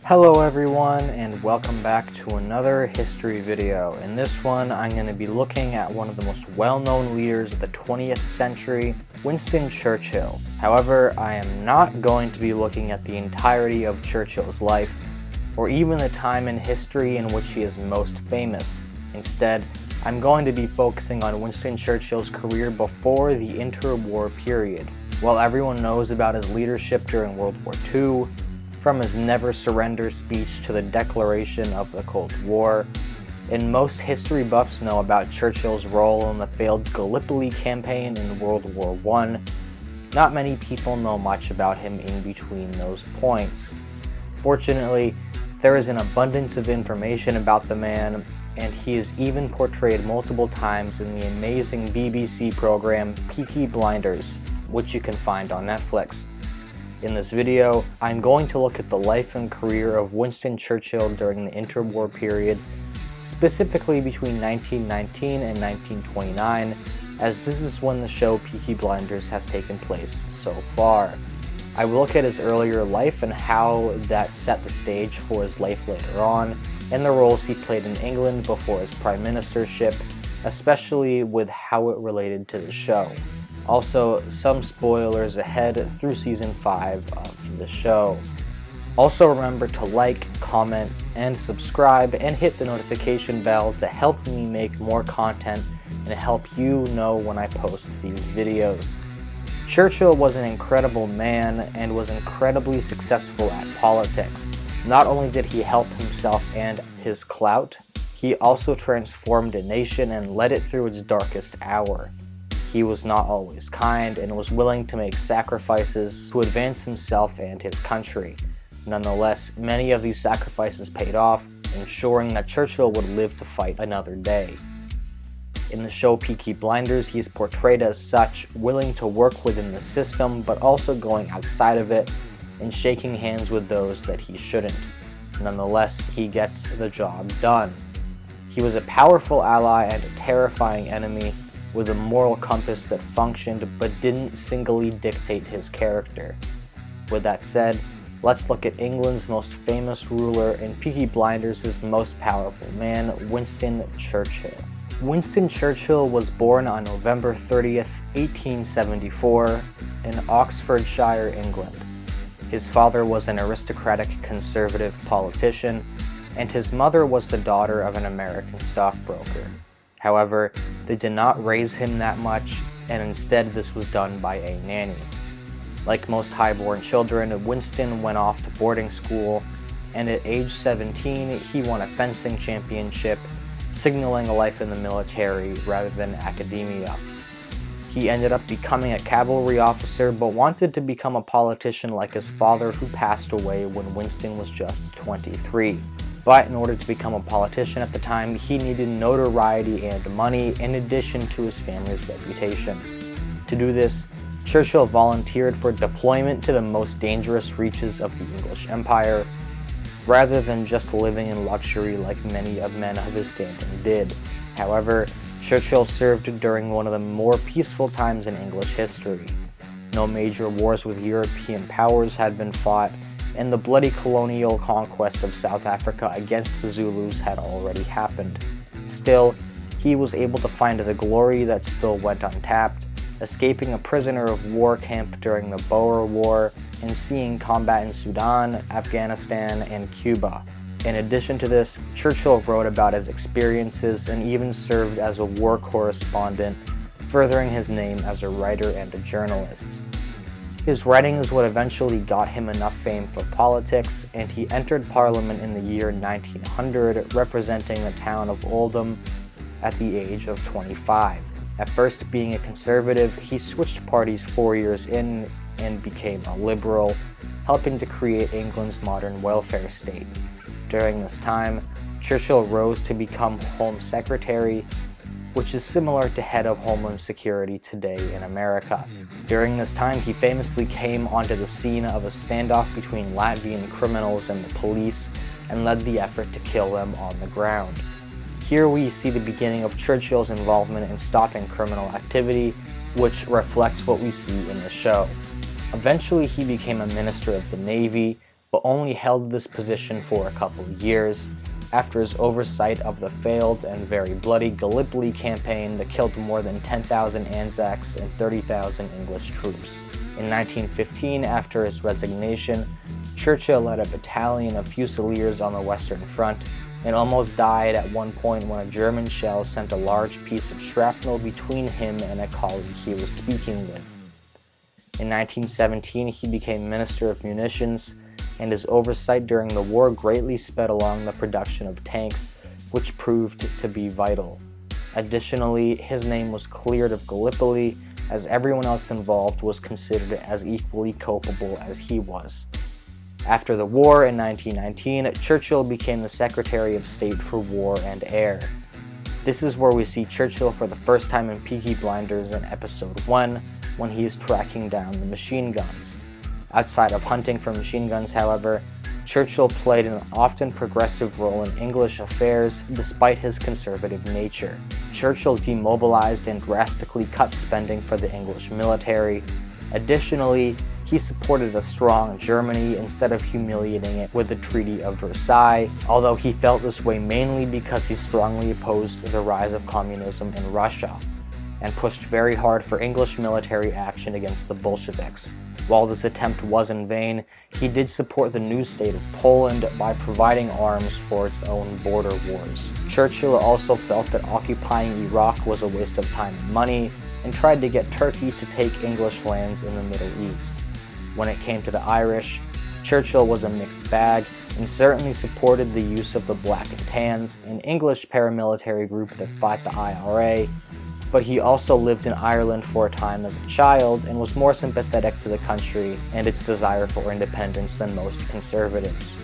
Hello everyone, and welcome back to another history video. In this one, I'm going to be looking at one of the most well-known leaders of the 20th century, Winston Churchill. However, I am not going to be looking at the entirety of Churchill's life, or even the time in history in which he is most famous. Instead, I'm going to be focusing on Winston Churchill's career before the interwar period. While everyone knows about his leadership during World War II, from his never surrender speech to the declaration of the Cold War, and most history buffs know about Churchill's role in the failed Gallipoli campaign in World War I, not many people know much about him in between those points. Fortunately, there is an abundance of information about the man, and he is even portrayed multiple times in the amazing BBC program Peaky Blinders, which you can find on Netflix. In this video, I'm going to look at the life and career of Winston Churchill during the interwar period, specifically between 1919 and 1929, as this is when the show Peaky Blinders has taken place so far. I will look at his earlier life and how that set the stage for his life later on, and the roles he played in England before his prime ministership, especially with how it related to the show. Also, some spoilers ahead through season 5 of the show. Also remember to like, comment, and subscribe, and hit the notification bell to help me make more content and help you know when I post these videos. Churchill was an incredible man and was incredibly successful at politics. Not only did he help himself and his clout, he also transformed a nation and led it through its darkest hour. He was not always kind and was willing to make sacrifices to advance himself and his country. Nonetheless, many of these sacrifices paid off, ensuring that Churchill would live to fight another day. In the show Peaky Blinders, he is portrayed as such, willing to work within the system, but also going outside of it and shaking hands with those that he shouldn't. Nonetheless, he gets the job done. He was a powerful ally and a terrifying enemy, with a moral compass that functioned but didn't singly dictate his character. With that said, let's look at England's most famous ruler and Peaky Blinders' most powerful man, Winston Churchill. Winston Churchill was born on November 30th, 1874, in Oxfordshire, England. His father was an aristocratic conservative politician, and his mother was the daughter of an American stockbroker. However, they did not raise him that much, and instead this was done by a nanny. Like most highborn children, Winston went off to boarding school, and at age 17 he won a fencing championship, signaling a life in the military rather than academia. He ended up becoming a cavalry officer, but wanted to become a politician like his father, who passed away when Winston was just 23. But in order to become a politician at the time, he needed notoriety and money in addition to his family's reputation. To do this, Churchill volunteered for deployment to the most dangerous reaches of the English Empire, rather than just living in luxury like many of men of his standing did. However, Churchill served during one of the more peaceful times in English history. No major wars with European powers had been fought, and the bloody colonial conquest of South Africa against the Zulus had already happened. Still, he was able to find the glory that still went untapped, escaping a prisoner of war camp during the Boer War and seeing combat in Sudan, Afghanistan, and Cuba. In addition to this, Churchill wrote about his experiences and even served as a war correspondent, furthering his name as a writer and a journalist. His writing is what eventually got him enough fame for politics, and he entered Parliament in the year 1900, representing the town of Oldham at the age of 25. At first being a conservative, he switched parties 4 years in and became a liberal, helping to create England's modern welfare state. During this time, Churchill rose to become Home Secretary, which is similar to head of Homeland Security today in America. During this time, he famously came onto the scene of a standoff between Latvian criminals and the police and led the effort to kill them on the ground. Here we see the beginning of Churchill's involvement in stopping criminal activity, which reflects what we see in the show. Eventually, he became a minister of the Navy, but only held this position for a couple of years after his oversight of the failed and very bloody Gallipoli campaign that killed more than 10,000 Anzacs and 30,000 English troops. In 1915, after his resignation, Churchill led a battalion of Fusiliers on the Western Front and almost died at one point when a German shell sent a large piece of shrapnel between him and a colleague he was speaking with. In 1917, he became Minister of Munitions, and his oversight during the war greatly sped along the production of tanks, which proved to be vital. Additionally, his name was cleared of Gallipoli, as everyone else involved was considered as equally culpable as he was. After the war in 1919, Churchill became the Secretary of State for War and Air. This is where we see Churchill for the first time in Peaky Blinders in episode 1, when he is tracking down the machine guns. Outside of hunting for machine guns, however, Churchill played an often progressive role in English affairs despite his conservative nature. Churchill demobilized and drastically cut spending for the English military. Additionally, he supported a strong Germany instead of humiliating it with the Treaty of Versailles, although he felt this way mainly because he strongly opposed the rise of communism in Russia, and pushed very hard for English military action against the Bolsheviks. While this attempt was in vain, he did support the new state of Poland by providing arms for its own border wars. Churchill also felt that occupying Iraq was a waste of time and money, and tried to get Turkey to take English lands in the Middle East. When it came to the Irish, Churchill was a mixed bag and certainly supported the use of the Black and Tans, an English paramilitary group that fought the IRA, but he also lived in Ireland for a time as a child and was more sympathetic to the country and its desire for independence than most conservatives.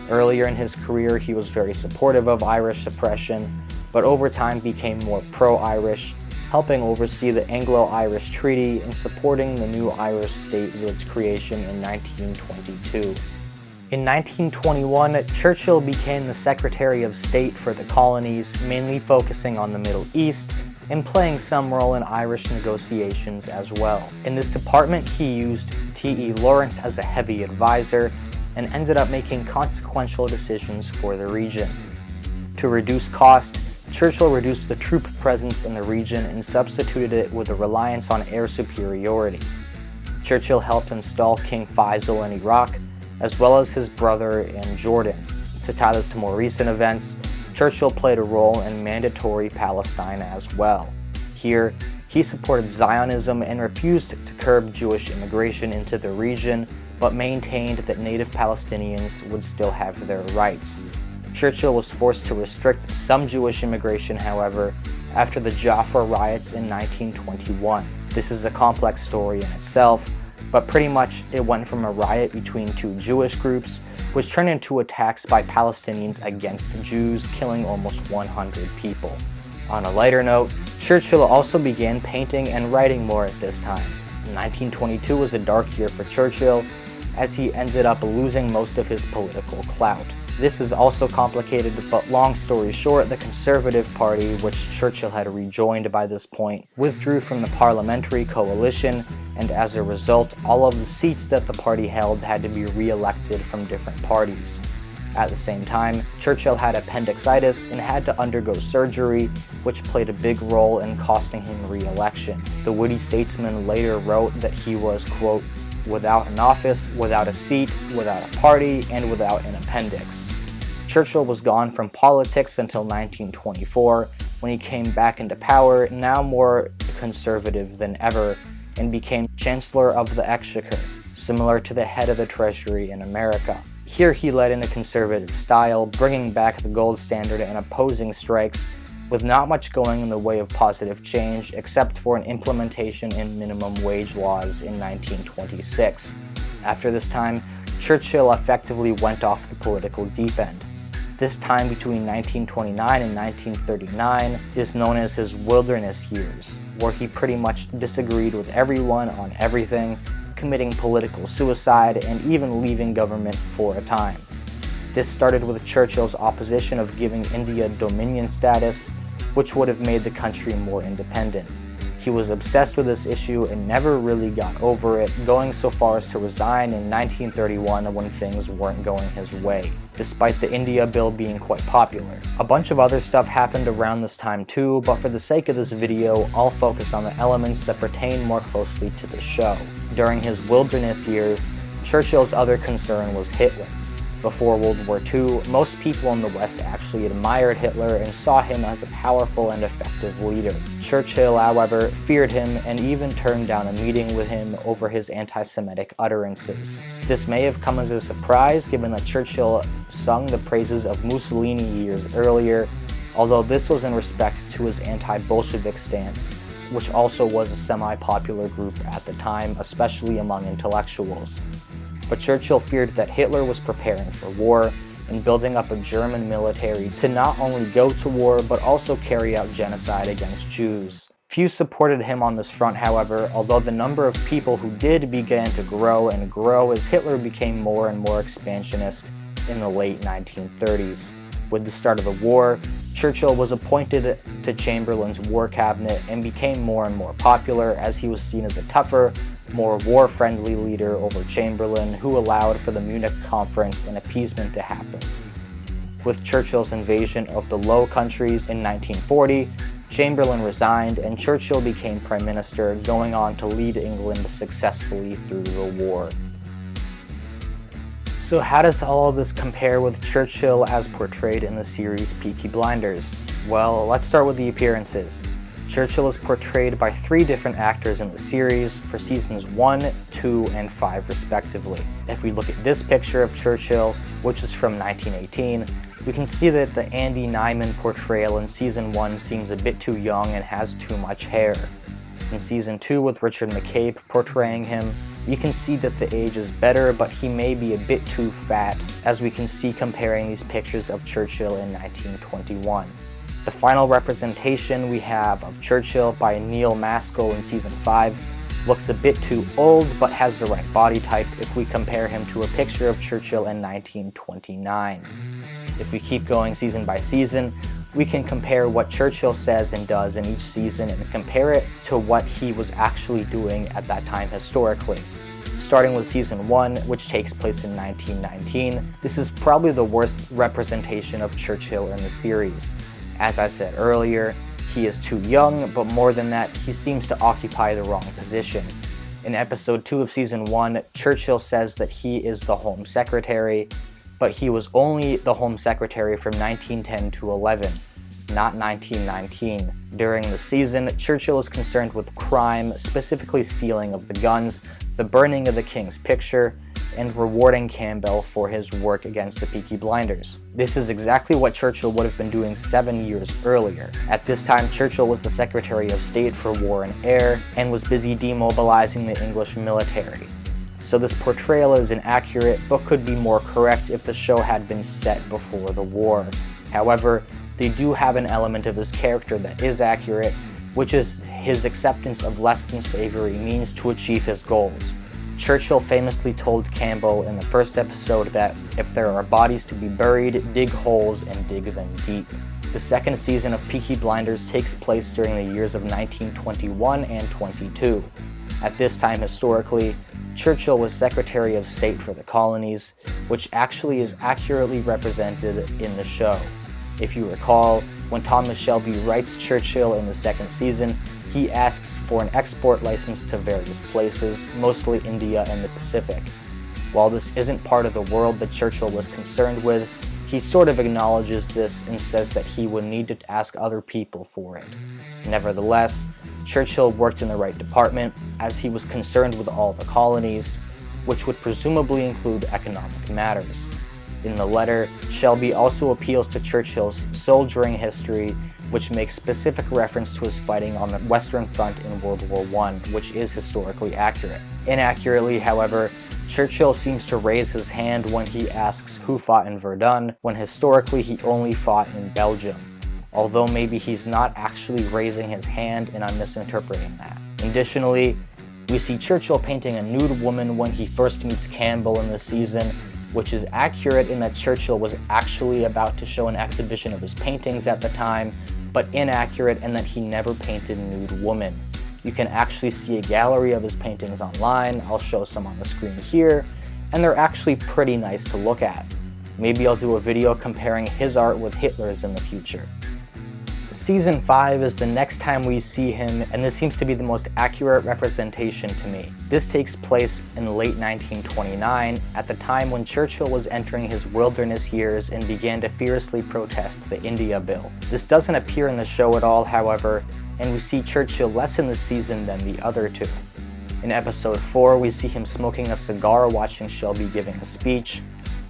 Earlier in his career, he was very supportive of Irish suppression, but over time became more pro-Irish, helping oversee the Anglo-Irish Treaty and supporting the new Irish state with its creation in 1922. In 1921, Churchill became the Secretary of State for the colonies, mainly focusing on the Middle East and playing some role in Irish negotiations as well. In this department, he used T.E. Lawrence as a heavy advisor and ended up making consequential decisions for the region. To reduce cost, Churchill reduced the troop presence in the region and substituted it with a reliance on air superiority. Churchill helped install King Faisal in Iraq, as well as his brother in Jordan. To tie this to more recent events, Churchill played a role in mandatory Palestine as well. Here, he supported Zionism and refused to curb Jewish immigration into the region, but maintained that native Palestinians would still have their rights. Churchill was forced to restrict some Jewish immigration, however, after the Jaffa riots in 1921. This is a complex story in itself, but pretty much it went from a riot between two Jewish groups, which turned into attacks by Palestinians against Jews, killing almost 100 people. On a lighter note, Churchill also began painting and writing more at this time. 1922 was a dark year for Churchill, as he ended up losing most of his political clout. This is also complicated, but long story short, the Conservative Party, which Churchill had rejoined by this point, withdrew from the parliamentary coalition, and as a result, all of the seats that the party held had to be re-elected from different parties. At the same time, Churchill had appendicitis and had to undergo surgery, which played a big role in costing him re-election. The witty statesman later wrote that he was, quote, without an office, without a seat, without a party, and without an appendix. Churchill was gone from politics until 1924, when he came back into power, now more conservative than ever, and became Chancellor of the Exchequer, similar to the head of the Treasury in America. Here he led in a conservative style, bringing back the gold standard and opposing strikes, with not much going in the way of positive change except for an implementation in minimum wage laws in 1926. After this time, Churchill effectively went off the political deep end. This time between 1929 and 1939 is known as his wilderness years, where he pretty much disagreed with everyone on everything, committing political suicide and even leaving government for a time. This started with Churchill's opposition of giving India dominion status, which would have made the country more independent. He was obsessed with this issue and never really got over it, going so far as to resign in 1931 when things weren't going his way, despite the India Bill being quite popular. A bunch of other stuff happened around this time too, but for the sake of this video, I'll focus on the elements that pertain more closely to the show. During his wilderness years, Churchill's other concern was Hitler. Before World War II, most people in the West actually admired Hitler and saw him as a powerful and effective leader. Churchill, however, feared him and even turned down a meeting with him over his anti-Semitic utterances. This may have come as a surprise given that Churchill sung the praises of Mussolini years earlier, although this was in respect to his anti-Bolshevik stance, which also was a semi-popular group at the time, especially among intellectuals. But Churchill feared that Hitler was preparing for war and building up a German military to not only go to war but also carry out genocide against Jews. Few supported him on this front, however, although the number of people who did began to grow and grow as Hitler became more and more expansionist in the late 1930s. With the start of the war, Churchill was appointed to Chamberlain's war cabinet and became more and more popular as he was seen as a tougher, more war-friendly leader over Chamberlain, who allowed for the Munich Conference and appeasement to happen. With Churchill's invasion of the Low Countries in 1940, Chamberlain resigned and Churchill became Prime Minister, going on to lead England successfully through the war. So how does all of this compare with Churchill as portrayed in the series Peaky Blinders? Well, let's start with the appearances. Churchill is portrayed by 3 different actors in the series for seasons 1, 2, and 5 respectively. If we look at this picture of Churchill, which is from 1918, we can see that the Andy Nyman portrayal in season 1 seems a bit too young and has too much hair. In season 2, with Richard McCabe portraying him, you can see that the age is better, but he may be a bit too fat, as we can see comparing these pictures of Churchill in 1921. The final representation we have of Churchill by Neil Maskell in season 5 looks a bit too old, but has the right body type if we compare him to a picture of Churchill in 1929. If we keep going season by season, we can compare what Churchill says and does in each season and compare it to what he was actually doing at that time historically. Starting with season 1, which takes place in 1919, this is probably the worst representation of Churchill in the series. As I said earlier, he is too young, but more than that, he seems to occupy the wrong position. In episode 2 of season 1, Churchill says that he is the Home Secretary, but he was only the Home Secretary from 1910 to 11, not 1919. During the season, Churchill is concerned with crime, specifically stealing of the guns, the burning of the King's picture, and rewarding Campbell for his work against the Peaky Blinders. This is exactly what Churchill would have been doing 7 years earlier. At this time, Churchill was the Secretary of State for War and Air, and was busy demobilizing the English military. So this portrayal is inaccurate, but could be more correct if the show had been set before the war. However, they do have an element of his character that is accurate, which is his acceptance of less than savory means to achieve his goals. Churchill famously told Campbell in the first episode that if there are bodies to be buried, dig holes and dig them deep. The second season of Peaky Blinders takes place during the years of 1921 and 22. At this time historically, Churchill was Secretary of State for the colonies, which actually is accurately represented in the show. If you recall, when Thomas Shelby writes Churchill in the second season, he asks for an export license to various places, mostly India and the Pacific. While this isn't part of the world that Churchill was concerned with, he sort of acknowledges this and says that he would need to ask other people for it. Nevertheless, Churchill worked in the right department, as he was concerned with all the colonies, which would presumably include economic matters. In the letter, Shelby also appeals to Churchill's soldiering history, which makes specific reference to his fighting on the Western Front in World War I, which is historically accurate. Inaccurately, however, Churchill seems to raise his hand when he asks who fought in Verdun, when historically he only fought in Belgium. Although maybe he's not actually raising his hand and I'm misinterpreting that. Additionally, we see Churchill painting a nude woman when he first meets Campbell in the season, which is accurate in that Churchill was actually about to show an exhibition of his paintings at the time, but inaccurate in that he never painted nude women. You can actually see a gallery of his paintings online. I'll show some on the screen here, and they're actually pretty nice to look at. Maybe I'll do a video comparing his art with Hitler's in the future. Season 5 is the next time we see him, and this seems to be the most accurate representation to me. This takes place in late 1929, at the time when Churchill was entering his wilderness years and began to fiercely protest the India Bill. This doesn't appear in the show at all, however, and we see Churchill less in the season than the other two. In episode 4, we see him smoking a cigar watching Shelby giving a speech,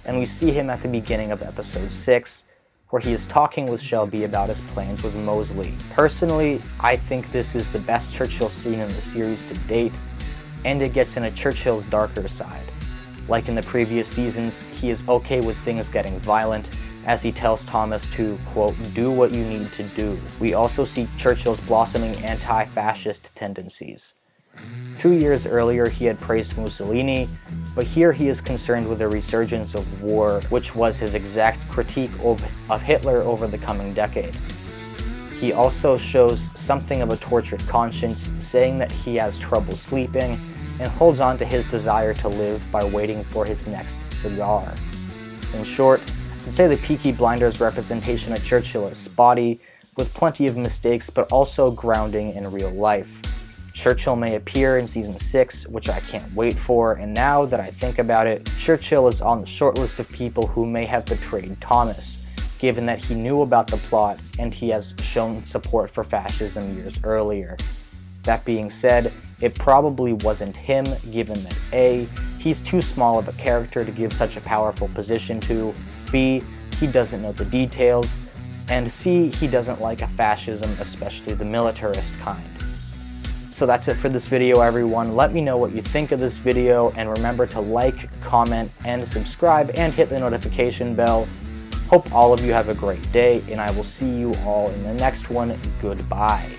and we see him at the beginning of episode 6, where he is talking with Shelby about his plans with Mosley. Personally, I think this is the best Churchill scene in the series to date, and it gets into Churchill's darker side. Like in the previous seasons, he is okay with things getting violent, as he tells Thomas to, quote, do what you need to do. We also see Churchill's blossoming anti-fascist tendencies. 2 years earlier, he had praised Mussolini, but here he is concerned with the resurgence of war, which was his exact critique of Hitler over the coming decade. He also shows something of a tortured conscience, saying that he has trouble sleeping and holds on to his desire to live by waiting for his next cigar. In short, I'd say the Peaky Blinders representation of Churchill is spotty, with plenty of mistakes, but also grounding in real life. Churchill may appear in season 6, which I can't wait for, and now that I think about it, Churchill is on the short list of people who may have betrayed Thomas, given that he knew about the plot and he has shown support for fascism years earlier. That being said, it probably wasn't him, given that A, he's too small of a character to give such a powerful position to, B, he doesn't know the details, and C, he doesn't like a fascism, especially the militarist kind. So that's it for this video, everyone. Let me know what you think of this video, and remember to like, comment, and subscribe, and hit the notification bell. Hope all of you have a great day, and I will see you all in the next one. Goodbye.